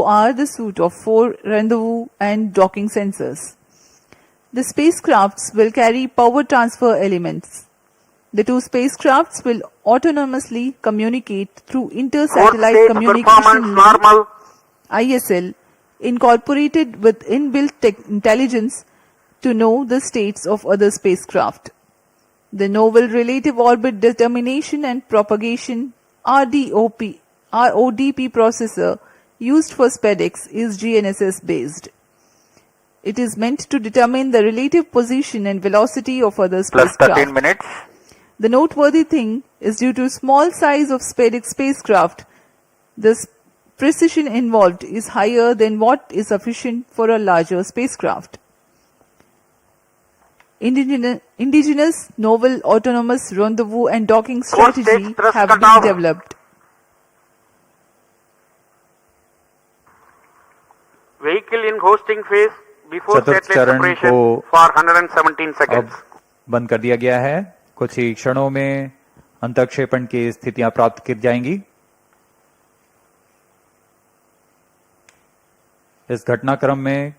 are the suite of 4 rendezvous and docking sensors. The spacecrafts will carry power transfer elements. The 2 spacecrafts will autonomously communicate through Inter-Satellite Communication Link (ISL), incorporated with inbuilt intelligence to know the states of other spacecraft. The Novel Relative Orbit Determination and Propagation RODP processor used for SpaceX is GNSS based. It is meant to determine the relative position and velocity of other spacecraft. Plus 13 minutes. The noteworthy thing is due to small size of SpaceX spacecraft, the precision involved is higher than what is sufficient for a larger spacecraft. Indigenous novel autonomous rendezvous and docking strategy have been developed. Vehicle in hosting phase before चतुर्थ satellite चरण separation को for 117 seconds. अब बंद कर दिया गया है। कुछ ही क्षणों में अंतःक्षेपण की स्थितियां प्राप्त की जाएंगी। इस घटनाक्रम में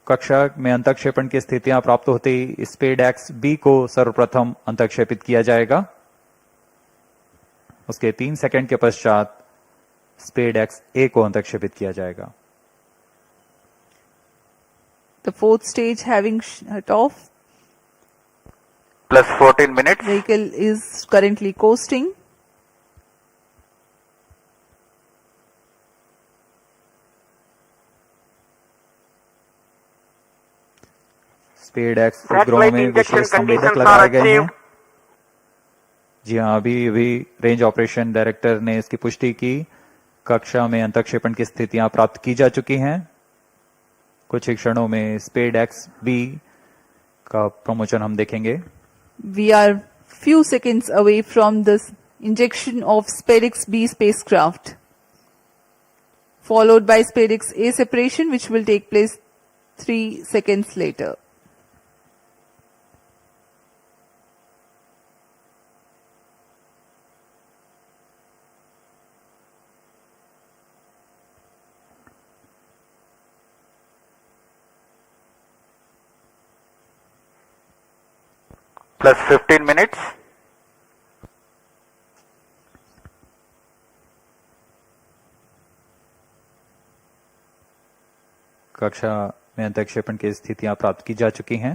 कक्षा में अंतःक्षेपण की स्थितियां प्राप्त होते ही स्पेडएक्स बी को सर्वप्रथम अंतःक्षेपित किया जाएगा। उसके 3 सेकंड के पश्चात स्पेडएक्स ए को अंतःक्षेपित किया जाएगा। The 4th stage having shut off. Plus 14 minutes. Vehicle is currently coasting. SpaceX उपग्रहों में विशेष संवेदक लगाए गए हैं। जी हाँ, अभी रेंज ऑपरेशन डायरेक्टर ने इसकी पुष्टि की। कक्षा में अंतःक्षेपण की स्थितियां प्राप्त की जा चुकी हैं। कुछ ही क्षणों में SpaceX बी का प्रमोशन हम देखेंगे। We are few seconds away from the injection of SpaceX B spacecraft, followed by SpaceX A separation, which will take place 3 seconds later. Plus 15 minutes. कक्षा में अंतःक्षेपण की स्थितियां प्राप्त की जा चुकी हैं।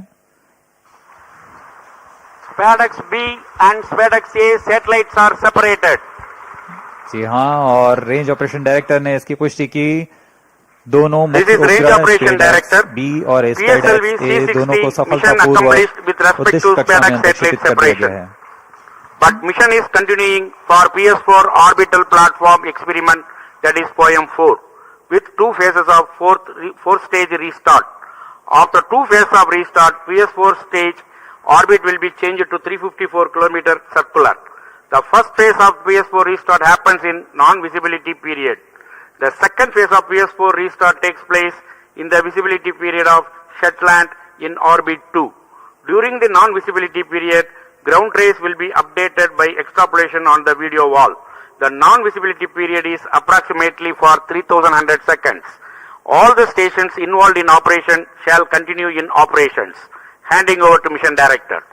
SpaceX B and SpaceX A satellites are separated. जी हाँ, और रेंज ऑपरेशन डायरेक्टर ने इसकी पुष्टि की। दोनों मुख्य उपग्रह बी और SpaceX ए दोनों को सफलतापूर्वक उद्दिष्ट कक्षा में अंतःक्षेपित कर दिया गया है। But mission is continuing for PS4 orbital platform experiment, that is POEM-4, with 2 phases of fourth stage restart. After 2 phases of restart, PS4 stage orbit will be changed to 354 km circular. The first phase of PS4 restart happens in non-visibility period. The second phase of PS4 restart takes place in the visibility period of Shetland in orbit 2. During the non-visibility period, ground trace will be updated by extrapolation on the video wall. The non-visibility period is approximately for 3100 seconds. All the stations involved in operation shall continue in operations. Handing over to Mission Director.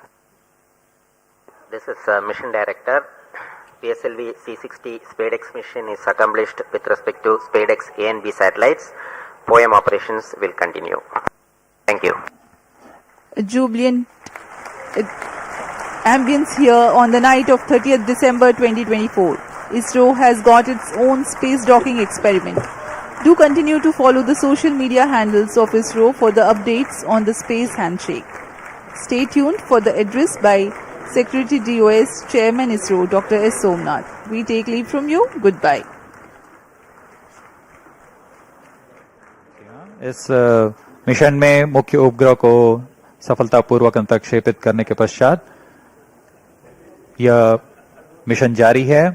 This is Mission Director. PSLV C60 SpaceX mission is accomplished with respect to SpaceX A and B satellites. POEM operations will continue. Thank you. A jubilant ambience here on the night of 30th December 2024. ISRO has got its own space docking experiment. Do continue to follow the social media handles of ISRO for the updates on the space handshake. Stay tuned for the address by Secretary DOS, Chairman ISRO, Dr. S. Somnath. We take leave from you. Goodbye. इस mission में मुख्य उपग्रह को सफलतापूर्वक अंतःक्षेपित करने के पश्चात यह मिशन जारी है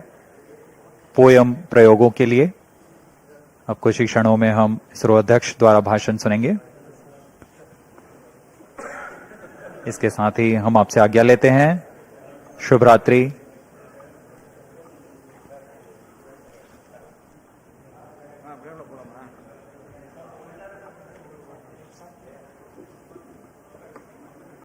पोएम प्रयोगों के लिए। अब कुछ ही क्षणों में हम इसरो अध्यक्ष द्वारा भाषण सुनेंगे। इसके साथ ही हम आपसे आज्ञा लेते हैं। शुभ रात्रि।